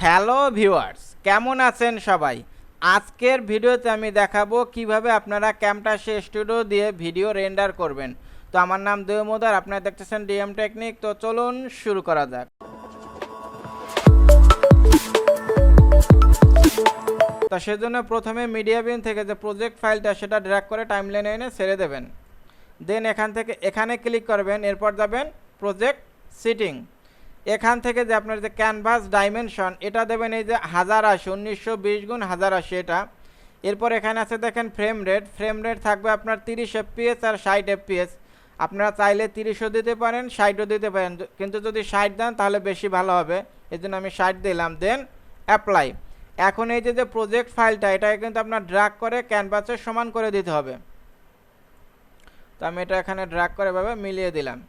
Hello viewers, কেমন আছেন সবাই? আজকের ভিডিওতে আমি দেখাবো কিভাবে আপনারা ক্যামটাসিয়া স্টুডিও দিয়ে ভিডিও রেন্ডার করবেন। তো আমার নাম দেওমোদার, আপনারা দেখতেছেন Dmtechnic। তো চলুন শুরু করা যাক। তো সেজন্য প্রথমে মিডিয়া বিন থেকে যে প্রজেক্ট ফাইলটা সেটা ড্র্যাগ করে টাইমলাইনে এনে ছেড়ে দেবেন। দেন এখান থেকে এখানে ক্লিক করবেন, এরপর যাবেন প্রজেক্ট সেটিং। এখান থেকে যে আপনার যে ক্যানভাস ডাইমেনশন এটা দেবেন এই যে 1080 1920x1080 এটা। এরপর এখানে আছে দেখেন ফ্রেম রেট থাকবে আপনার 30 fps আর 60 fps। আপনারা চাইলে 30ও দিতে পারেন, 60ও দিতে পারেন, কিন্তু যদি 60 দেন তাহলে বেশি ভালো হবে, এই জন্য আমি 60 দিলাম। Then apply. এখন এই যে প্রজেক্ট ফাইলটা এটাকে কিন্তু আপনার ড্র্যাগ করে ক্যানভাসের সমান করে দিতে হবে। তো আমি এটা এখানে ড্র্যাগ করে এভাবে মিলিয়ে দিলাম।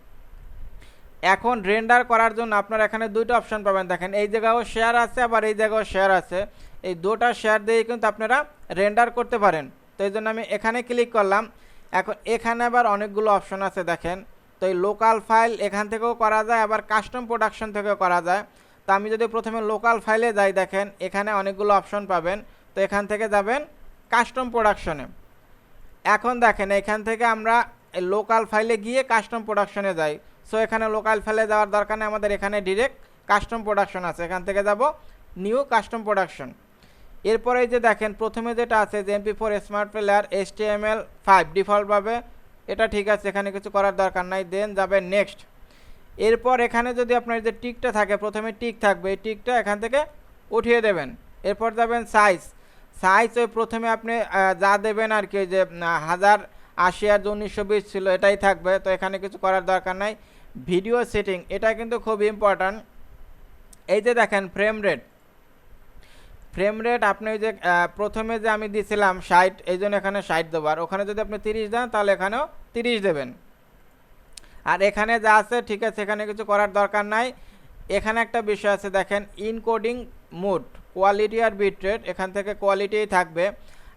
এখন রেন্ডার করার জন্য আপনারা এখানে দুইটা অপশন পাবেন, দেখেন এই জায়গাও শেয়ার আছে আবার এই জায়গাও শেয়ার আছে। এই দুটো শেয়ার দিয়ে কিন্তু আপনারা রেন্ডার করতে পারেন। তো এই জন্য আমি এখানে ক্লিক করলাম। এখন এখানে আবার অনেকগুলো অপশন আছে দেখেন। তো এই লোকাল ফাইল এখান থেকেও করা যায়, আবার কাস্টম প্রোডাকশন থেকেও করা যায়। তো আমি যদি প্রথমে লোকাল ফাইলে যাই, দেখেন এখানে অনেকগুলো অপশন পাবেন। তো এখান থেকে যাবেন কাস্টম প্রোডাকশনে। এখন দেখেন এখান থেকে আমরা লোকাল ফাইলে গিয়ে কাস্টম প্রোডাকশনে যাই। সো এখানে লোকাল ফাইলে যাওয়ার দরকার নেই, আমাদের এখানে ডিরেক্ট কাস্টম প্রোডাকশন আছে, এখান থেকে যাব নিউ কাস্টম প্রোডাকশন। এরপরে এই যে দেখেন প্রথমে যেটা আছে যে MP4 স্মার্ট প্লেয়ার HTML5 ডিফল্টভাবে, এটা ঠিক আছে, এখানে কিছু করার দরকার নাই। দেন যাবেন নেক্সট। এরপর এখানে যদি আপনার যে টিকটা থাকে, প্রথমে টিক থাকবে, এই টিকটা এখান থেকে উঠিয়ে দেবেন। এরপর যাবেন সাইজ ওই প্রথমে আপনি যা দেবেন আর কি, যে 1080 আর 1920 ছিল এটাই থাকবে। তো এখানে কিছু করার দরকার নাই। ভিডিও সেটিং এটা কিন্তু খুব ইম্পর্ট্যান্ট। এই যে দেখেন ফ্রেম রেট আপনি ওই যে প্রথমে যে আমি দিয়েছিলাম 60, এই জন্য এখানে 60 দেবো। আর ওখানে যদি আপনি 30 দেন তাহলে এখানেও 30 দেবেন। আর এখানে যা আছে ঠিক আছে, এখানে কিছু করার দরকার নাই। এখানে একটা বিষয় আছে দেখেন ইনকোডিং মোড, কোয়ালিটি আর বিট রেট, এখান থেকে কোয়ালিটিই থাকবে।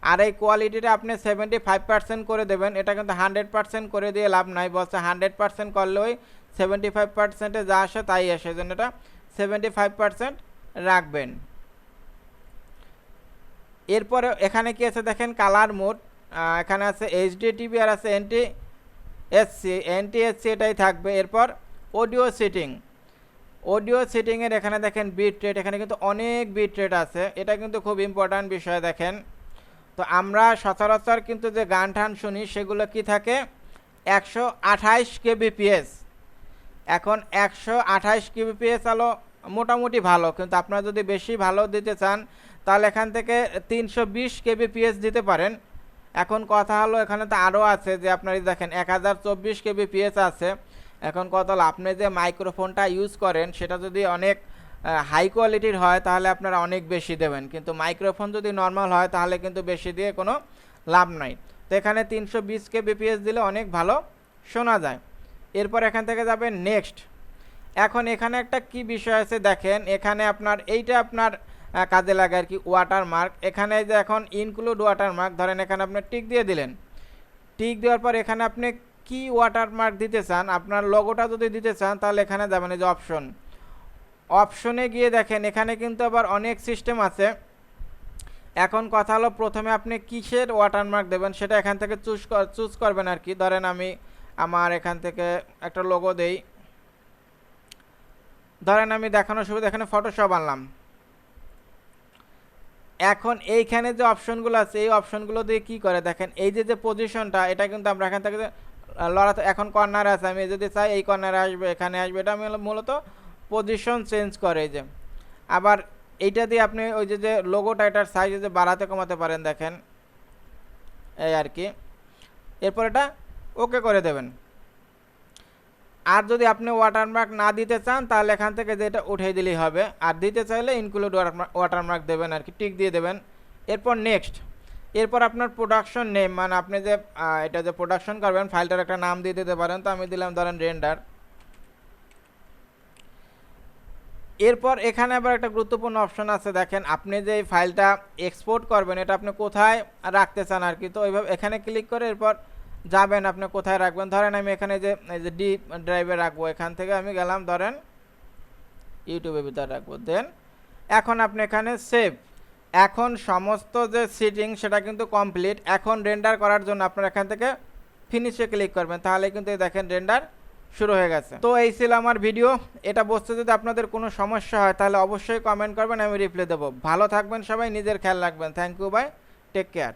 আর এই কোয়ালিটিটা আপনি 75% করে দেবেন। এটা কিন্তু 100% করে দিয়ে লাভ নাই, বলছে 100% করলে ওই 75%-এ যা আসে তাই আসে, এই জন্য এটা 75% রাখবেন। এরপরে এখানে কি আছে দেখেন কালার মোড, এখানে আছে HDTV আর আছে NTSC এটাই থাকবে। এরপর অডিও সেটিংয়ের এখানে দেখেন বিট রেট, এখানে কিন্তু অনেক বিট রেট আছে, এটা কিন্তু খুব ইম্পর্ট্যান্ট বিষয়। দেখেন তো আমরা সচরাচর কিন্তু যে গান টান শুনি সেগুলো কি থাকে 128 kbps। এখন 128 kbps হলো মোটামুটি ভালো, কিন্তু আপনারা যদি বেশি ভালো দিতে চান তাহলে এখান থেকে 320 kbps দিতে পারেন। এখন কথা হলো এখানে তো আরও আছে যে আপনারা দেখেন 1024 kbps আছে। এখন কথা হলো আপনি যে মাইক্রোফোনটা ইউজ করেন সেটা যদি অনেক হাই কোয়ালিটির হয় তাহলে আপনারা অনেক বেশি দেবেন, কিন্তু মাইক্রোফোন যদি নর্মাল হয় তাহলে কিন্তু বেশি দিয়ে কোনো লাভ নাই। তো এখানে 320 kbps দিলে অনেক ভালো শোনা যায়। এরপর এখান থেকে যাবেন নেক্সট। এখন এখানে একটা কি বিষয় আছে দেখেন, এখানে আপনার এইটা আপনার কাজে লাগে আর কি, ওয়াটারমার্ক। এখানে যে এখন ইনক্লুড ওয়াটারমার্ক, ধরেন এখানে আপনি টিক দিয়ে দিলেন। টিক দেওয়ার পর এখানে আপনি কি ওয়াটারমার্ক দিতে চান, আপনার লোগোটা যদি দিতে চান তাহলে এখানে যাবেন এই যে অপশনে গিয়ে দেখেন এখানে কিন্তু আবার অনেক সিস্টেম আছে। এখন কথা হলো প্রথমে আপনি কিসের ওয়াটারমার্ক দেবেন সেটা এখান থেকে চুজ করবেন আর কি। ধরেন আমি আমার এখান থেকে একটা লোগো দেই, ধরেন আমি দেখানোর সুবিধা এখানে ফটোশপ আনলাম। এখন এইখানে যে অপশনগুলো আছে এই অপশনগুলো দিয়ে কি করে দেখেন, এই যে পজিশনটা এটা কিন্তু আমরা এখান থেকে লড়াতে, এখন কর্নারে আছে, আমি যদি চাই এই কর্নারে আসবে, এখানে আসবে, এটা আমি মূলত পজিশন চেঞ্জ করে। যে আবার এইটা দিয়ে আপনি ওই যে লোগোটা এটার সাইজ যে বাড়াতে কমাতে পারেন, দেখেন এই আর কি। এরপর এটা ওকে করে দেবেন। আর যদি আপনি ওয়াটারমার্ক না দিতে চান তাহলে এখান থেকে যেটা উঠিয়ে দিলেই হবে, আর দিতে চাইলে ইনক্লুড ওয়াটারমার্ক দেবেন আর কি, টিক দিয়ে দেবেন। এরপর নেক্সট। এরপর আপনার প্রোডাকশন নেম, মানে আপনি যে এটা যে প্রোডাকশন করবেন ফাইলটার একটা নাম দিয়ে দিতে পারেন। তো আমি দিলাম ধরেন রেন্ডার। এরপর এখানে আবার একটা গুরুত্বপূর্ণ অপশন আছে দেখেন, আপনি যে এই ফাইলটা এক্সপোর্ট করবেন এটা আপনি কোথায় রাখতে চান আর কি। তো এইভাবে এখানে ক্লিক করে এরপর যাবেন আপনি কোথায় রাখবেন। ধরেন আমি এখানে যে ডি ড্রাইভে রাখবো, এখান থেকে আমি গেলাম ধরেন ইউটিউবের ভিতরে রাখবো। দেন এখন আপনি এখানে সেভ। এখন সমস্ত যে সিটিং সেটা কিন্তু কমপ্লিট। এখন রেন্ডার করার জন্য আপনার এখান থেকে ফিনিশে ক্লিক করবেন, তাহলে কিন্তু দেখেন রেন্ডার শুরু হয়ে গেছে। তো এই ছিল আমার ভিডিও। এটা বুঝতে যদি আপনাদের কোনো সমস্যা হয় তাহলে অবশ্যই কমেন্ট করবেন, আমি রিপ্লাই দেবো। ভালো থাকবেন সবাই, নিজের খেয়াল রাখবেন। Thank you, bye, take care.